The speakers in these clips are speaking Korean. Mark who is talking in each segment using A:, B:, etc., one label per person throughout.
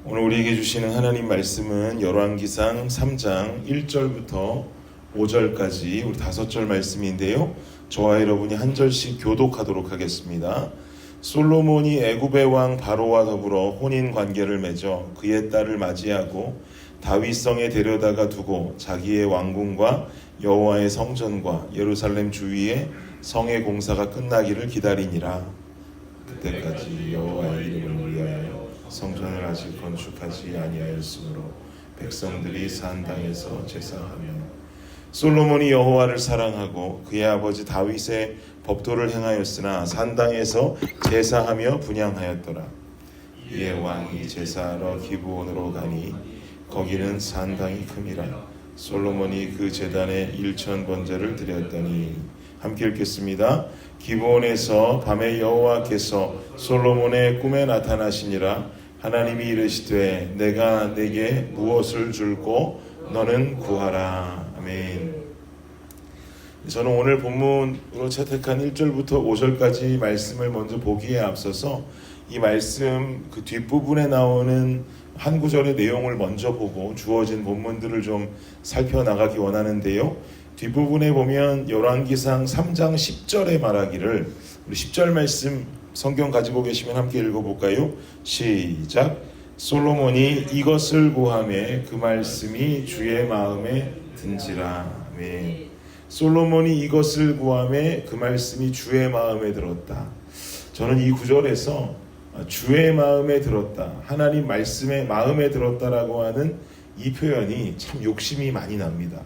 A: 오늘 우리에게 주시는 하나님 말씀은 열왕기상 3장 1절부터 5절까지 우리 5절 말씀인데요. 저와 여러분이 한 절씩 교독하도록 하겠습니다. 솔로몬이 애굽의 왕 바로와 더불어 혼인 관계를 맺어 그의 딸을 맞이하고 다윗성에 데려다가 두고 자기의 왕궁과 여호와의 성전과 예루살렘 주위에 성의 공사가 끝나기를 기다리니라. 그때까지 여호와의 이름을 위하여 성전을 아직 건축하지 아니하였으므로 백성들이 산 땅에서 제사하며 솔로몬이 여호와를 사랑하고 그의 아버지 다윗의 법도를 행하였으나 산 땅에서 제사하며 분향하였더라. 이에 왕이 제사하러 기브온으로 가니 거기는 산 땅이 큼이라. 솔로몬이 그 제단에 1000번제를 드렸더니 함께 읽겠습니다. 기브온에서 밤에 여호와께서 솔로몬의 꿈에 나타나시니라. 하나님이 이르시되 내가 네게 무엇을 줄고 너는 구하라. 아멘. 저는 오늘 본문으로 채택한 1절부터 5절까지 말씀을 먼저 보기에 앞서서 이 말씀 그 뒷부분에 나오는 한 구절의 내용을 먼저 보고 주어진 본문들을 좀 살펴나가기 원하는데요. 뒷부분에 보면 열왕기상 3장 10절에 말하기를, 우리 10절 말씀 성경 가지고 계시면 함께 읽어볼까요? 시작. 솔로몬이 이것을 구하매 그 말씀이 주의 마음에 든지라. 아멘. 솔로몬이 이것을 구하매 그 말씀이 주의 마음에 들었다. 저는 이 구절에서 주의 마음에 들었다, 하나님 말씀에 마음에 들었다라고 하는 이 표현이 참 욕심이 많이 납니다.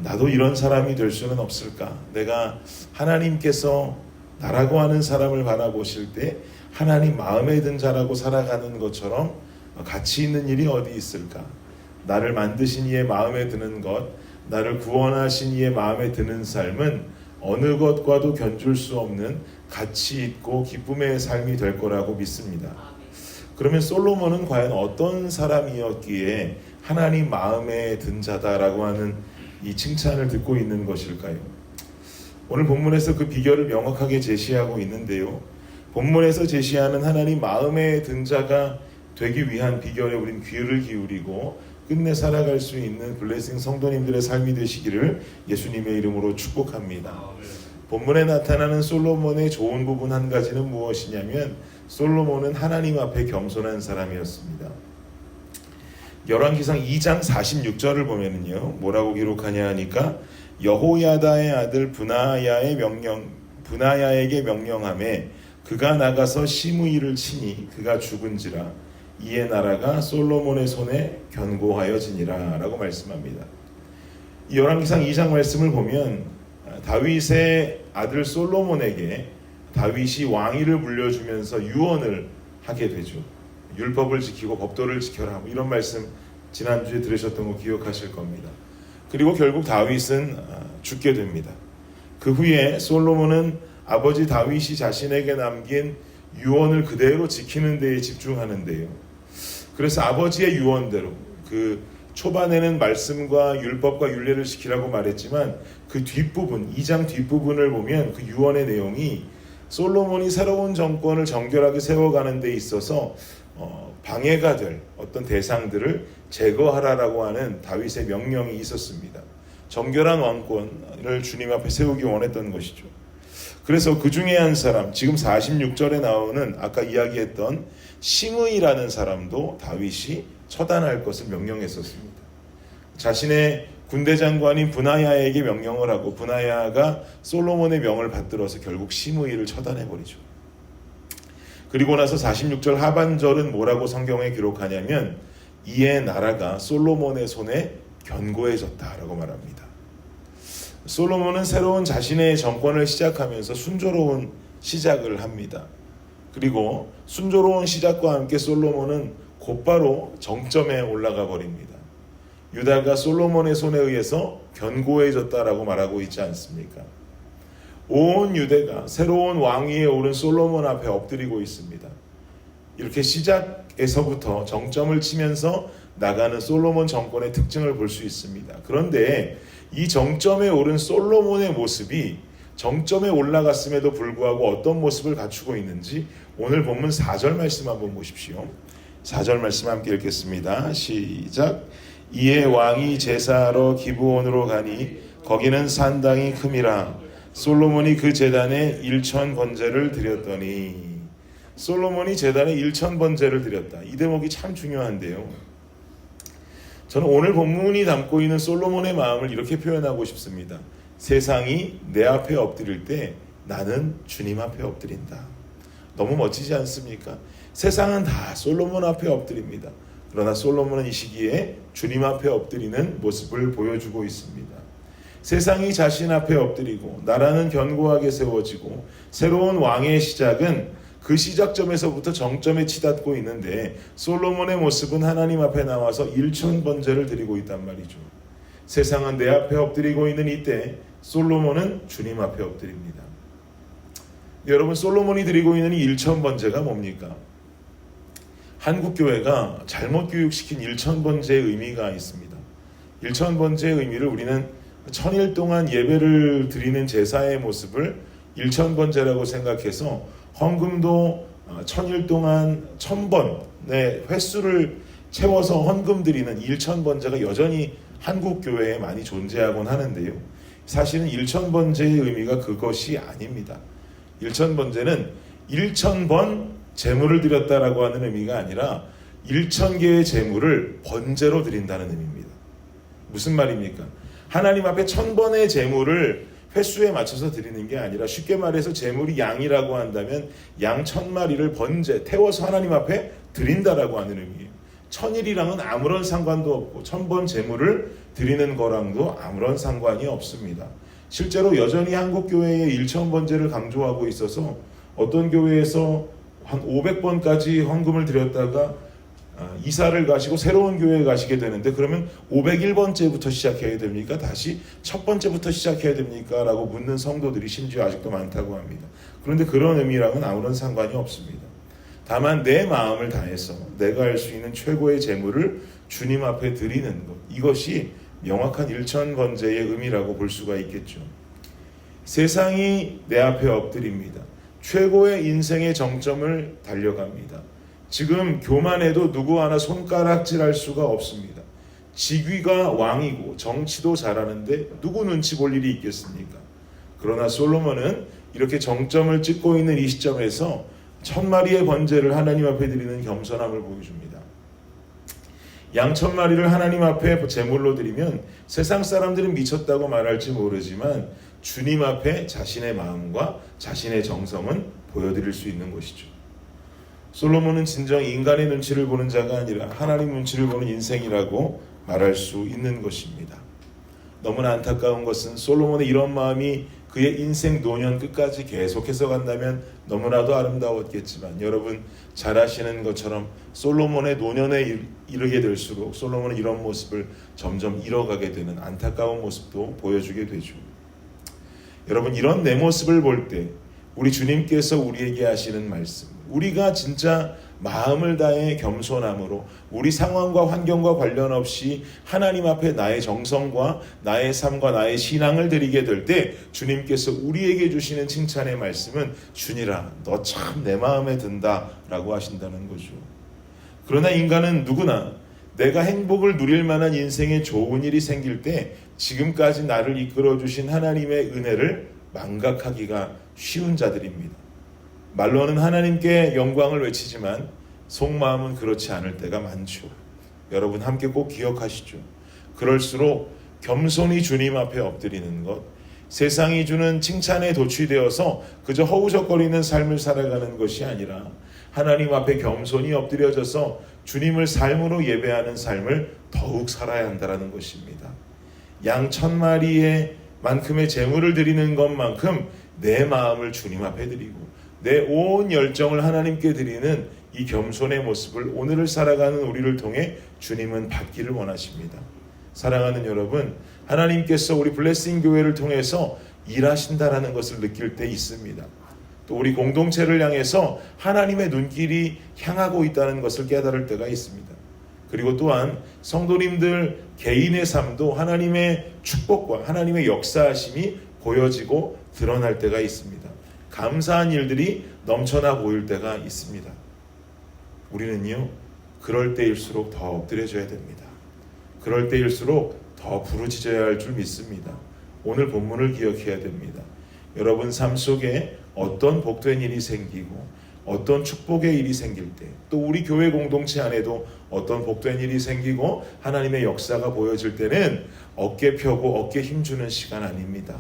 A: 나도 이런 사람이 될 수는 없을까? 내가 하나님께서 나라고 하는 사람을 바라보실 때 하나님 마음에 든 자라고 살아가는 것처럼 가치 있는 일이 어디 있을까? 나를 만드신 이의 마음에 드는 것, 나를 구원하신 이의 마음에 드는 삶은 어느 것과도 견줄 수 없는 가치 있고 기쁨의 삶이 될 거라고 믿습니다. 그러면 솔로몬은 과연 어떤 사람이었기에 하나님 마음에 든 자다라고 하는 이 칭찬을 듣고 있는 것일까요? 오늘 본문에서 그 비결을 명확하게 제시하고 있는데요. 본문에서 제시하는 하나님 마음에 든 자가 되기 위한 비결에 우린 귀를 기울이고 끝내 살아갈 수 있는 블레싱 성도님들의 삶이 되시기를 예수님의 이름으로 축복합니다. 본문에 나타나는 솔로몬의 좋은 부분 한 가지는 무엇이냐면 솔로몬은 하나님 앞에 겸손한 사람이었습니다. 열왕기상 2장 46절을 보면은요, 뭐라고 기록하냐 하니까 여호야다의 아들 브나야에게 명령하매 그가 나가서 시므이를 치니 그가 죽은지라. 이에 나라가 솔로몬의 손에 견고하여지니라 라고 말씀합니다. 이 열왕기상 2장 말씀을 보면 다윗의 아들 솔로몬에게 다윗이 왕위를 물려주면서 유언을 하게 되죠. 율법을 지키고 법도를 지켜라, 이런 말씀 지난주에 들으셨던 거 기억하실 겁니다. 그리고 결국 다윗은 죽게 됩니다. 그 후에 솔로몬은 아버지 다윗이 자신에게 남긴 유언을 그대로 지키는 데에 집중하는데요. 그래서 아버지의 유언대로, 그 초반에는 말씀과 율법과 율례를 지키라고 말했지만 그 뒷부분, 2장 뒷부분을 보면 그 유언의 내용이 솔로몬이 새로운 정권을 정결하게 세워가는 데 있어서 방해가 될 어떤 대상들을 제거하라라고 하는 다윗의 명령이 있었습니다. 정결한 왕권을 주님 앞에 세우기 원했던 것이죠. 그래서 그 중에 한 사람, 지금 46절에 나오는 아까 이야기했던 시므이라는 사람도 다윗이 처단할 것을 명령했었습니다. 자신의 군대 장관인 브나야에게 명령을 하고 브나야가 솔로몬의 명을 받들어서 결국 시므이를 처단해버리죠. 그리고 나서 46절 하반절은 뭐라고 성경에 기록하냐면 이에 나라가 솔로몬의 손에 견고해졌다라고 말합니다. 솔로몬은 새로운 자신의 정권을 시작하면서 순조로운 시작을 합니다. 그리고 순조로운 시작과 함께 솔로몬은 곧바로 정점에 올라가 버립니다. 유다가 솔로몬의 손에 의해서 견고해졌다라고 말하고 있지 않습니까? 온 유대가 새로운 왕위에 오른 솔로몬 앞에 엎드리고 있습니다. 이렇게 시작에서부터 정점을 치면서 나가는 솔로몬 정권의 특징을 볼 수 있습니다. 그런데 이 정점에 오른 솔로몬의 모습이 정점에 올라갔음에도 불구하고 어떤 모습을 갖추고 있는지 오늘 본문 4절 말씀 한번 보십시오. 4절 말씀 함께 읽겠습니다. 시작. 이에 왕이 제사하러 기브온으로 가니 거기는 산당이 큼이라. 솔로몬이 그 제단에 1000번제를 드렸더니. 솔로몬이 제단에 1000번제를 드렸다. 이 대목이 참 중요한데요. 저는 오늘 본문이 담고 있는 솔로몬의 마음을 이렇게 표현하고 싶습니다. 세상이 내 앞에 엎드릴 때 나는 주님 앞에 엎드린다. 너무 멋지지 않습니까? 세상은 다 솔로몬 앞에 엎드립니다. 그러나 솔로몬은 이 시기에 주님 앞에 엎드리는 모습을 보여주고 있습니다. 세상이 자신 앞에 엎드리고 나라는 견고하게 세워지고 새로운 왕의 시작은 그 시작점에서부터 정점에 치닫고 있는데 솔로몬의 모습은 하나님 앞에 나와서 1000번제를 드리고 있단 말이죠. 세상은 내 앞에 엎드리고 있는 이때 솔로몬은 주님 앞에 엎드립니다. 여러분, 솔로몬이 드리고 있는 이 1000번제가 뭡니까? 한국교회가 잘못 교육시킨 1000번제의 의미가 있습니다. 1000번제의 의미를 우리는 1000일 동안 예배를 드리는 제사의 모습을 1000번제라고 생각해서 헌금도 1000일 동안 1000번의 횟수를 채워서 헌금 드리는 1000번제가 여전히 한국교회에 많이 존재하곤 하는데요. 사실은 1000번제의 의미가 그것이 아닙니다. 1000번제는 1000번 제물을 드렸다라고 하는 의미가 아니라 1000개의 제물을 번제로 드린다는 의미입니다. 무슨 말입니까? 하나님 앞에 1000번의 제물을 횟수에 맞춰서 드리는 게 아니라 쉽게 말해서 제물이 양이라고 한다면 양 1000마리를 번제, 태워서 하나님 앞에 드린다라고 하는 의미예요. 1000일이랑은 아무런 상관도 없고 1000번 제물을 드리는 거랑도 아무런 상관이 없습니다. 실제로 여전히 한국교회의 1000번제를 강조하고 있어서 어떤 교회에서 한 500번까지 헌금을 드렸다가 이사를 가시고 새로운 교회에 가시게 되는데 그러면 501번째부터 시작해야 됩니까? 다시 첫 번째부터 시작해야 됩니까? 라고 묻는 성도들이 심지어 아직도 많다고 합니다. 그런데 그런 의미랑은 아무런 상관이 없습니다. 다만 내 마음을 다해서 내가 할 수 있는 최고의 제물을 주님 앞에 드리는 것, 이것이 명확한 1000번제의 의미라고 볼 수가 있겠죠. 세상이 내 앞에 엎드립니다. 최고의 인생의 정점을 달려갑니다. 지금 교만해도 누구 하나 손가락질할 수가 없습니다. 직위가 왕이고 정치도 잘하는데 누구 눈치 볼 일이 있겠습니까? 그러나 솔로몬은 이렇게 정점을 찍고 있는 이 시점에서 1000마리의 번제를 하나님 앞에 드리는 겸손함을 보여줍니다. 양 1000마리를 하나님 앞에 제물로 드리면 세상 사람들은 미쳤다고 말할지 모르지만 주님 앞에 자신의 마음과 자신의 정성은 보여드릴 수 있는 것이죠. 솔로몬은 진정 인간의 눈치를 보는 자가 아니라 하나님 눈치를 보는 인생이라고 말할 수 있는 것입니다. 너무나 안타까운 것은 솔로몬의 이런 마음이 그의 인생 노년 끝까지 계속해서 간다면 너무나도 아름다웠겠지만 여러분 잘 아시는 것처럼 솔로몬의 노년에 이르게 될수록 솔로몬은 이런 모습을 점점 잃어가게 되는 안타까운 모습도 보여주게 되죠. 여러분, 이런 내 모습을 볼 때 우리 주님께서 우리에게 하시는 말씀, 우리가 진짜 마음을 다해 겸손함으로 우리 상황과 환경과 관련 없이 하나님 앞에 나의 정성과 나의 삶과 나의 신앙을 드리게 될 때 주님께서 우리에게 주시는 칭찬의 말씀은 주니라 너 참 내 마음에 든다 라고 하신다는 거죠. 그러나 인간은 누구나 내가 행복을 누릴 만한 인생에 좋은 일이 생길 때 지금까지 나를 이끌어 주신 하나님의 은혜를 망각하기가 쉬운 자들입니다. 말로는 하나님께 영광을 외치지만 속마음은 그렇지 않을 때가 많죠. 여러분 함께 꼭 기억하시죠. 그럴수록 겸손히 주님 앞에 엎드리는 것, 세상이 주는 칭찬에 도취되어서 그저 허우적거리는 삶을 살아가는 것이 아니라 하나님 앞에 겸손히 엎드려져서 주님을 삶으로 예배하는 삶을 더욱 살아야 한다는 것입니다. 양 1000마리의 만큼의 제물을 드리는 것만큼 내 마음을 주님 앞에 드리고 내 온 열정을 하나님께 드리는 이 겸손의 모습을 오늘을 살아가는 우리를 통해 주님은 받기를 원하십니다. 사랑하는 여러분, 하나님께서 우리 블레싱 교회를 통해서 일하신다라는 것을 느낄 때 있습니다. 또 우리 공동체를 향해서 하나님의 눈길이 향하고 있다는 것을 깨달을 때가 있습니다. 그리고 또한 성도님들 개인의 삶도 하나님의 축복과 하나님의 역사하심이 보여지고 드러날 때가 있습니다. 감사한 일들이 넘쳐나 보일 때가 있습니다. 우리는요, 그럴 때일수록 더 엎드려져야 됩니다. 그럴 때일수록 더 부르짖어야 할 줄 믿습니다. 오늘 본문을 기억해야 됩니다. 여러분 삶 속에 어떤 복된 일이 생기고 어떤 축복의 일이 생길 때, 또 우리 교회 공동체 안에도 어떤 복된 일이 생기고 하나님의 역사가 보여질 때는 어깨 펴고 어깨 힘주는 시간 아닙니다.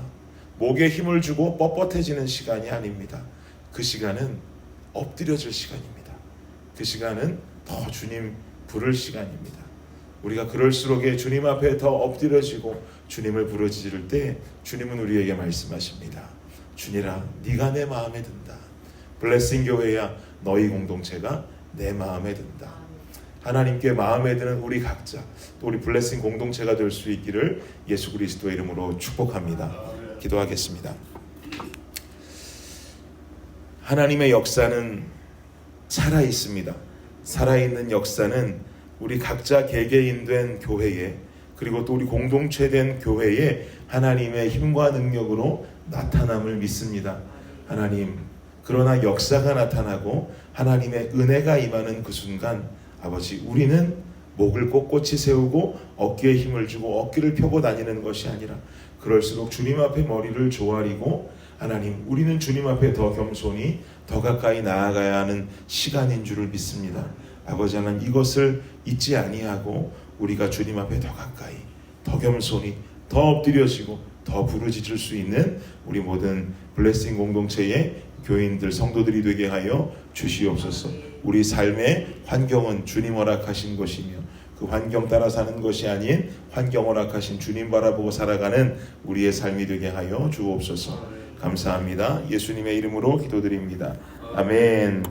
A: 목에 힘을 주고 뻣뻣해지는 시간이 아닙니다. 그 시간은 엎드려질 시간입니다. 그 시간은 더 주님 부를 시간입니다. 우리가 그럴수록 주님 앞에 더 엎드려지고 주님을 부르짖을 때 주님은 우리에게 말씀하십니다. 주니라, 네가 내 마음에 든다. 블레싱 교회야, 너희 공동체가 내 마음에 든다. 하나님께 마음에 드는 우리 각자, 또 우리 블레싱 공동체가 될 수 있기를 예수 그리스도의 이름으로 축복합니다. 기도하겠습니다. 하나님의 역사는 살아있습니다. 살아있는 역사는 우리 각자 개개인된 교회에, 그리고 또 우리 공동체된 교회에 하나님의 힘과 능력으로 나타남을 믿습니다. 하나님, 그러나 역사가 나타나고 하나님의 은혜가 임하는 그 순간, 아버지, 우리는 목을 꼿꼿이 세우고 어깨에 힘을 주고 어깨를 펴고 다니는 것이 아니라 그럴수록 주님 앞에 머리를 조아리고, 하나님, 우리는 주님 앞에 더 겸손히 더 가까이 나아가야 하는 시간인 줄을 믿습니다. 아버지 하나님, 이것을 잊지 아니하고 우리가 주님 앞에 더 가까이, 더 겸손히, 더 엎드려지고 더 부르짖을 수 있는 우리 모든 블레싱 공동체의 교인들, 성도들이 되게 하여 주시옵소서. 우리 삶의 환경은 주님 허락하신 것이며 그 환경 따라 사는 것이 아닌 환경 허락하신 주님 바라보고 살아가는 우리의 삶이 되게 하여 주옵소서. 감사합니다. 예수님의 이름으로 기도드립니다. 아멘.